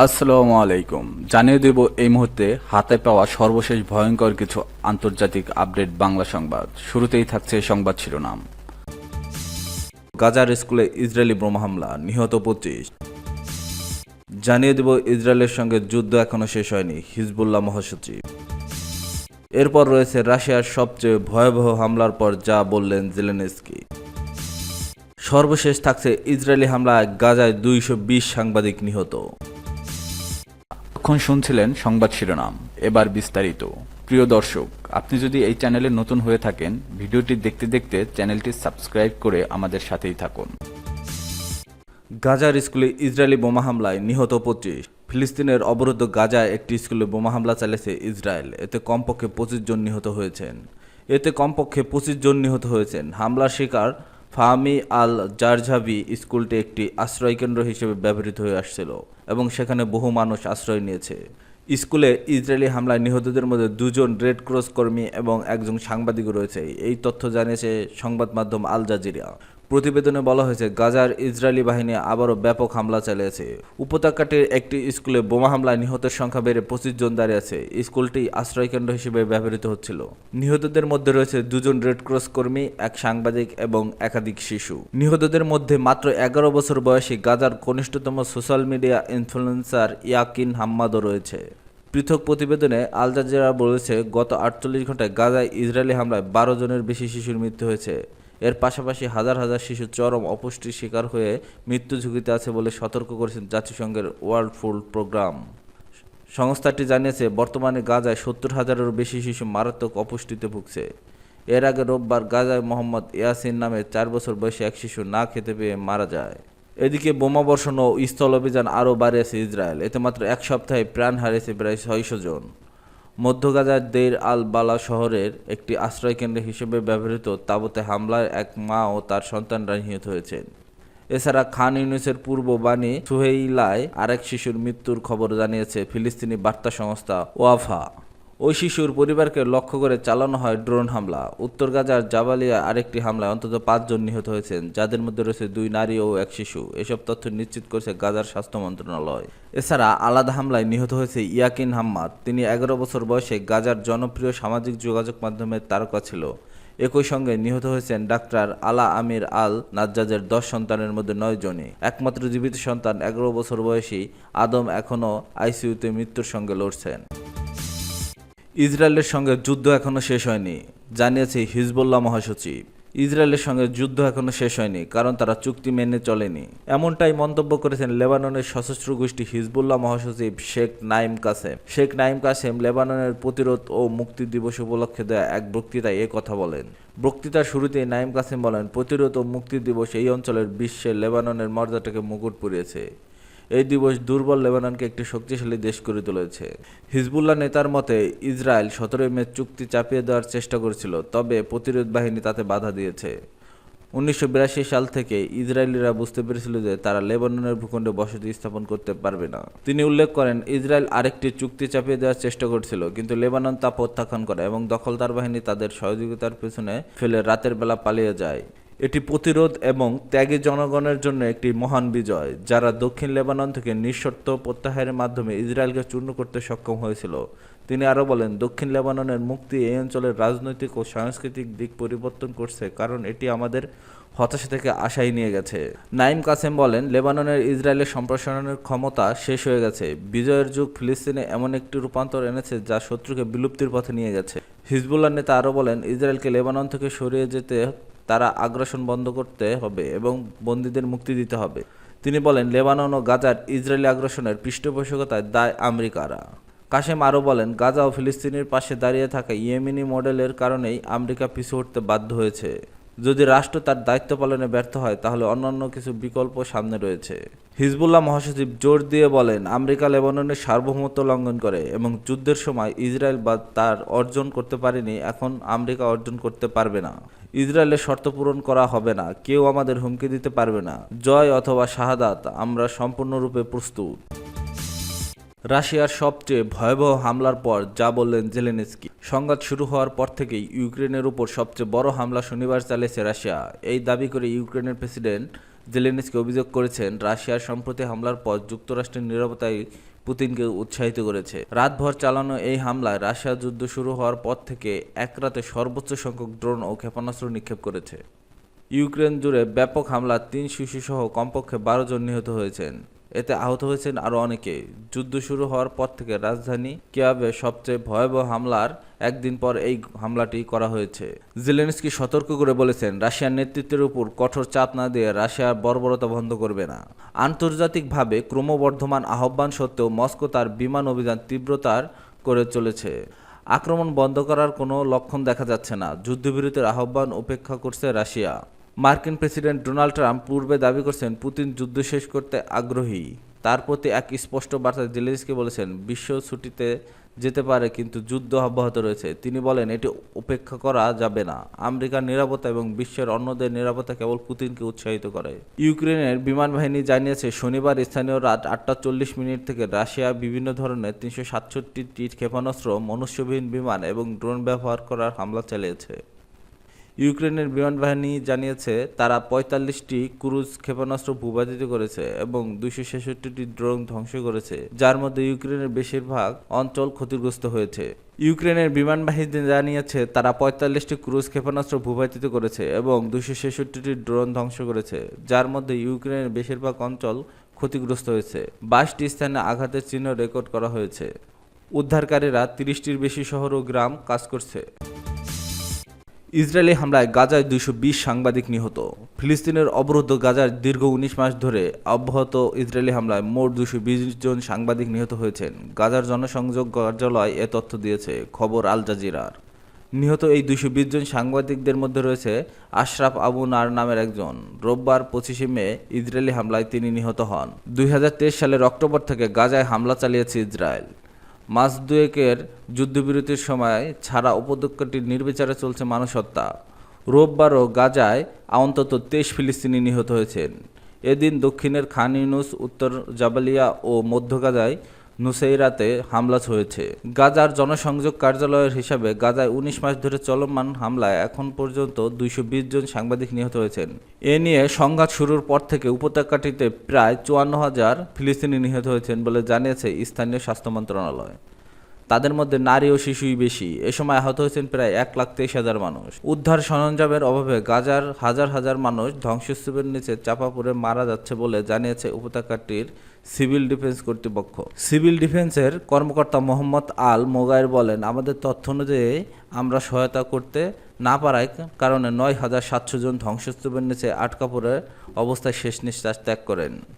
আসসালামু আলাইকুম। জানিয়ে দেব এই মুহূর্তে হাতে পাওয়া সর্বশেষ ভয়ঙ্কর কিছু আন্তর্জাতিক আপডেট বাংলা সংবাদ। শুরুতেই থাকছে সংবাদ শিরোনাম। গাজার স্কুলে ইসরায়েলি বোমা হামলা, নিহত 25। জানিয়ে দেব ইসরায়েলের সঙ্গে যুদ্ধ এখনো শেষ হয়নি, হিজবুল্লাহ মহাসচিব। এরপর রয়েছে রাশিয়ার সবচেয়ে ভয়াবহ হামলার পর যা বললেন জেলেনস্কি। সর্বশেষ থাকছে ইসরায়েলি হামলায় গাজায় 220 সাংবাদিক নিহত। এখন শুনছিলেন সংবাদ শিরোনাম, এবার বিস্তারিত। প্রিয় দর্শক, আপনি যদি এই চ্যানেলে নতুন হয়ে থাকেন, ভিডিওটি দেখতে দেখতে চ্যানেলটি সাবস্ক্রাইব করে আমাদের সাথেই থাকুন। গাজার স্কুলে ইসরায়েলি বোমা হামলায় নিহত 25। ফিলিস্তিনের অবরুদ্ধ গাজায় একটি স্কুলে বোমা হামলা চালিয়েছে ইসরায়েল। এতে কমপক্ষে 25 জন নিহত হয়েছেন। হামলার শিকার ফাহমি আল জারজাভি স্কুলটি একটি আশ্রয়কেন্দ্র হিসেবে ব্যবহৃত হয়ে আসছিল এবং সেখানে বহু মানুষ আশ্রয় নিয়েছে। স্কুলে ইসরায়েলি হামলায় নিহতদের মধ্যে 2 জন রেড ক্রস কর্মী এবং একজন সাংবাদিক রয়েছে, এই তথ্য জানিয়েছে সংবাদ মাধ্যম আল জাজিরা। প্রতিবেদনে বলা হয়েছে, গাজার ইসরায়েলি বাহিনী আবারও ব্যাপক হামলা চালিয়েছে। উপত্যকাটির একটি স্কুলে বোমা হামলায় নিহতের সংখ্যা বেড়ে 25 জন দাঁড়িয়েছে। স্কুলটি আশ্রয়কেন্দ্র হিসেবে ব্যবহৃত হচ্ছিল। নিহতদের মধ্যে রয়েছে 2 জন রেড ক্রস কর্মী, এক সাংবাদিক এবং একাধিক শিশু। নিহতদের মধ্যে মাত্র 11 বছর বয়সী গাজার কনিষ্ঠতম সোশ্যাল মিডিয়া ইনফ্লুয়েন্সার ইয়াকিন হাম্মাদও রয়েছে। পৃথক প্রতিবেদনে আল জাজিরা বলেছে, গত 48 ঘন্টায় গাজায় ইসরায়েলি হামলায় 12 জনের বেশি শিশুর মৃত্যু হয়েছে। এর পাশাপাশি হাজার হাজার শিশু চরম অপুষ্টির শিকার হয়ে মৃত্যু ঝুঁকিতে আছে বলে সতর্ক করেছেন জাতিসংঘের ওয়ার্ল্ড ফুড প্রোগ্রাম। সংস্থাটি জানিয়েছে, বর্তমানে গাজায় 70,000-এরও বেশি শিশু মারাত্মক অপুষ্টিতে ভুগছে। এর আগে রোববার গাজায় মোহাম্মদ ইয়াসিন নামে 4 বছর বয়সী এক শিশু না খেতে পেয়ে মারা যায়। এদিকে বোমাবর্ষণ ও স্থল অভিযান আরও বাড়িয়েছে ইসরায়েল। এতে মাত্র এক সপ্তাহে প্রাণ হারিয়েছে প্রায় 600 জন। মধ্য গাজার দেইর আল বালা শহরের একটি আশ্রয়কেন্দ্র হিসেবে ব্যবহৃত তাঁবুতে হামলায় এক মা ও তার সন্তানরা নিহত হয়েছেন। এছাড়া খান ইউনিসের পূর্ব বাণী সুহেইলায় আরেক শিশুর মৃত্যুর খবর জানিয়েছে ফিলিস্তিনি বার্তা সংস্থা ওয়াফা। ওই শিশুর পরিবারকে লক্ষ্য করে চালানো হয় ড্রোন হামলা। উত্তর গাজার জাবালিয়া আরেকটি হামলায় অন্তত 5 জন নিহত হয়েছেন, যাদের মধ্যে রয়েছে 2 নারী ও এক শিশু। এসব তথ্য নিশ্চিত করেছে গাজার স্বাস্থ্য মন্ত্রণালয়। এছাড়া আলাদা হামলায় নিহত হয়েছে ইয়াকিন হাম্মাদ। তিনি 11 বছর বয়সে গাজার জনপ্রিয় সামাজিক যোগাযোগ মাধ্যমের তারকা ছিল। একই সঙ্গে নিহত হয়েছেন ডাক্তার আলা আমির আল নাজ্জাজের 10 সন্তানের মধ্যে 9 জনই। একমাত্র জীবিত সন্তান 11 বছর বয়সী আদম এখনও আইসিইউতে মৃত্যুর সঙ্গে লড়ছেন। ইসরায়েলের সঙ্গে যুদ্ধ এখনো শেষ হয়নি, জানিয়েছে হিজবুল্লাহ মহাসচিব। ইসরায়েলের সঙ্গে যুদ্ধ এখনো শেষ হয়নি, কারণ তারা চুক্তি মেনে চলেনি। এমনটাই মন্তব্য করেছেন লেবাননের সশস্ত্র গোষ্ঠী হিজবুল্লাহ মহাসচিব শেখ নাইম কাসেম লেবাননের প্রতিরোধ ও মুক্তি দিবস উপলক্ষে দেয়া এক বক্তৃতায় এ কথা বলেন। বক্তৃতার শুরুতেই নাইম কাসেম বলেন, প্রতিরোধ ও মুক্তি দিবস এই অঞ্চলের বিশ্বে লেবাননের মর্যাদাকে মুকুট পরিয়েছে। এই দিবস দুর্বল লেবাননকে একটি শক্তিশালী দেশ করে তুলেছে। হিজবুল্লাহ নেতার মতে, ইসরায়েল 17 মে চুক্তি চাপিয়ে দেওয়ার চেষ্টা করেছিল, তবে প্রতিরোধ বাহিনী তাতে বাধা দিয়েছে। 1982 সাল থেকে ইসরায়েলিরা বুঝতে পেরেছিল যে তারা লেবাননের ভূখণ্ডে বসতি স্থাপন করতে পারবে না। তিনি উল্লেখ করেন, ইসরায়েল আরেকটি চুক্তি চাপিয়ে দেওয়ার চেষ্টা করছিল, কিন্তু লেবানন তা প্রত্যাখ্যান করে এবং দখলদার বাহিনী তাদের সহযোগিতার পেছনে ফেলে রাতের বেলা পালিয়ে যায়। এটি প্রতিরোধ এবং ত্যাগী জনগণের জন্য একটি মহান বিজয়, যারা দক্ষিণ লেবানন থেকে নিঃশর্ত প্রত্যাহারের মাধ্যমে ইসরায়েলকে চূর্ণ করতে সক্ষম হয়েছিল। তিনি আরও বলেন, দক্ষিণ লেবাননের মুক্তি এই অঞ্চলের রাজনৈতিক ও সাংস্কৃতিক দিক পরিবর্তন করছে, কারণ এটি আমাদের হতাশা থেকে আশায় নিয়ে গেছে। নাইম কাসেম বলেন, লেবাননের ইসরায়েলের সম্প্রসারণের ক্ষমতা শেষ হয়ে গেছে। বিজয়ের যুগ ফিলিস্তিনে এমন একটি রূপান্তর এনেছে যা শত্রুকে বিলুপ্তির পথে নিয়ে গেছে। হিজবুল্লাহ নেতা আরও বলেন, ইসরায়েলকে লেবানন থেকে সরিয়ে যেতে তারা আগ্রাসন বন্ধ করতে হবে এবং বন্দীদের মুক্তি দিতে হবে। তিনি বলেন, লেবানন ও গাজার ইসরায়েলি আগ্রাসনের পৃষ্ঠপোষকতায় দায় আমেরিকারা। কাসেম আরও বলেন, গাজা ও ফিলিস্তিনের পাশে দাঁড়িয়ে থাকা ইয়েমেনি মডেলের কারণেই আমেরিকা পিছু হটতে বাধ্য হয়েছে। যদি রাষ্ট্র তার দায়িত্ব পালনে ব্যর্থ হয়, তাহলে অন্যান্য কিছু বিকল্প সামনে রয়েছে। হিজবুল্লাহ মহাসচিব জোর দিয়ে বলেন, আমেরিকা লেবাননের সার্বভৌমত্ব লঙ্ঘন করে এবং যুদ্ধের সময় ইসরায়েল বা তার অর্জন করতে পারেনি, এখন আমেরিকা অর্জন করতে পারবে না। ইসরায়েলের শর্ত পূরণ করা হবে না, কেউ আমাদের হুমকি দিতে পারবে না। জয় অথবা শাহাদাত, আমরা সম্পূর্ণরূপে প্রস্তুত। রাশিয়ার সবচেয়ে ভয়াবহ হামলার পর যা বললেন জেলেনস্কি। সংঘাত শুরু হওয়ার পর থেকেই ইউক্রেনের উপর সবচেয়ে বড় হামলা শনিবার চালিয়েছে রাশিয়া। এই দাবি করে ইউক্রেনের প্রেসিডেন্ট জেলেনস্কি অভিযোগ করেছেন, রাশিয়ার সম্প্রতি হামলার পর যুক্তরাষ্ট্রের নিরাপত্তাই পুতিনকে উৎসাহিত করেছে। রাতভর চালানো এই হামলায় রাশিয়া যুদ্ধ শুরু হওয়ার পর থেকে এক রাতে সর্বোচ্চ সংখ্যক ড্রোন ও ক্ষেপণাস্ত্র নিক্ষেপ করেছে। ইউক্রেন জুড়ে ব্যাপক হামলায় 3 শিশুসহ কমপক্ষে 12 জন নিহত হয়েছেন। এতে আহত হয়েছেন আরও অনেকে। যুদ্ধ শুরু হওয়ার পর থেকে রাজধানী কিয়েভে সবচেয়ে ভয়াবহ হামলার একদিন পর এই হামলাটি করা হয়েছে। জেলেনস্কি সতর্ক করে বলেছেন, রাশিয়ার নেতৃত্বের উপর কঠোর চাপ না দিয়ে রাশিয়া বর্বরতা বন্ধ করবে না। আন্তর্জাতিকভাবে ক্রমবর্ধমান আহ্বান সত্ত্বেও মস্কো তার বিমান অভিযান তীব্রতার করে চলেছে। আক্রমণ বন্ধ করার কোনো লক্ষণ দেখা যাচ্ছে না। যুদ্ধবিরতির আহ্বান উপেক্ষা করছে রাশিয়া। মার্কিন প্রেসিডেন্ট ডোনাল্ড ট্রাম্প পূর্বে দাবি করেছেন, পুতিন যুদ্ধ শেষ করতে আগ্রহী। তার প্রতি এক স্পষ্ট বার্তায় জেলেনস্কি বলেছেন, বিশ্ব ছুটিতে যেতে পারে কিন্তু যুদ্ধ অব্যাহত রয়েছে। তিনি বলেন, এটি উপেক্ষা করা যাবে না। আমেরিকার নিরাপত্তা এবং বিশ্বের অন্যদের নিরাপত্তা কেবল পুতিনকে উৎসাহিত করে। ইউক্রেনের বিমান বাহিনী জানিয়েছে, শনিবার স্থানীয় রাত 8:40 থেকে রাশিয়া বিভিন্ন ধরনের 367টি ক্ষেপণাস্ত্র, মনুষ্যবিহীন বিমান এবং ড্রোন ব্যবহার করার হামলা চালিয়েছে। ইউক্রেনের বিমান বাহিনী জানিয়েছে, তারা 45টি ক্রুজ ক্ষেপণাস্ত্র ভূপাতিত করেছে এবং 266টি ড্রোন ধ্বংস করেছে, যার মধ্যে ইউক্রেনের বেশিরভাগ অঞ্চল ক্ষতিগ্রস্ত হয়েছে। ইউক্রেনের বিমান বাহিনী জানিয়েছে, তারা 45টি ক্রুজ ক্ষেপণাস্ত্র ভূপাতিত করেছে এবং 266টি ড্রোন ধ্বংস করেছে, যার মধ্যে ইউক্রেনের বেশিরভাগ অঞ্চল ক্ষতিগ্রস্ত হয়েছে। 22টি স্থানে আঘাতের চিহ্ন রেকর্ড করা হয়েছে। উদ্ধারকারীরা 30টির বেশি শহর ও গ্রাম কাজ করছে। ইসরায়েলি হামলায় গাজায় 220 সাংবাদিক নিহত। ফিলিস্তিনের অবরুদ্ধ গাজার দীর্ঘ 19 মাস ধরে অব্যাহত ইসরায়েলি হামলায় মোট 220 জন সাংবাদিক নিহত হয়েছেন। গাজার জনসংযোগ কার্যালয় এ তথ্য দিয়েছে, খবর আল জাজিরার। নিহত এই 220 জন সাংবাদিকদের মধ্যে রয়েছে আশরাফ আবু নার নামের একজন। রোববার 25 মে ইসরায়েলি হামলায় তিনি নিহত হন। 2023 সালের অক্টোবর থেকে গাজায় হামলা চালিয়েছে ইসরায়েল। মাস দুয়েকের যুদ্ধবিরতির সময় ছাড়া উপত্যকাটির নির্বিচারে চলছে মানুষ হত্যা। রোববারও গাজায় অন্তত 23 ফিলিস্তিনি নিহত হয়েছেন। এদিন দক্ষিণের খান ইউনুস, উত্তর জাবালিয়া ও মধ্য গাজায় নুসেইরাতে হামলা হয়েছে। গাজার জনসংযোগ কার্যালয়ের হিসাবে গাজায় 19 মাস ধরে চলমান হামলায় এখন পর্যন্ত 220 জন সাংবাদিক নিহত হয়েছেন। এ নিয়ে সংঘাত শুরুর পর থেকে উপত্যকাটিতে প্রায় 54,000 ফিলিস্তিনি নিহত হয়েছেন বলে জানিয়েছে স্থানীয় স্বাস্থ্য মন্ত্রণালয়। তাদের মধ্যে নারী ও শিশুই বেশি। এ সময় আহত হয়েছেন প্রায় 1,23,000 মানুষ। উদ্ধার সরঞ্জামের অভাবে গাজার হাজার হাজার মানুষ ধ্বংসস্তূপের নিচে চাপা পড়ে মারা যাচ্ছে বলে জানিয়েছে উপত্যকাটির সিভিল ডিফেন্স কর্তৃপক্ষ। সিভিল ডিফেন্সের কর্মকর্তা মোহাম্মদ আল মোগায়ের বলেন, আমাদের তথ্য অনুযায়ী আমরা সহায়তা করতে না পারার কারণে 9,700 জন ধ্বংসস্তূপের নিচে আটকা পড়ে অবস্থায় শেষ নিঃশ্বাস ত্যাগ করেন।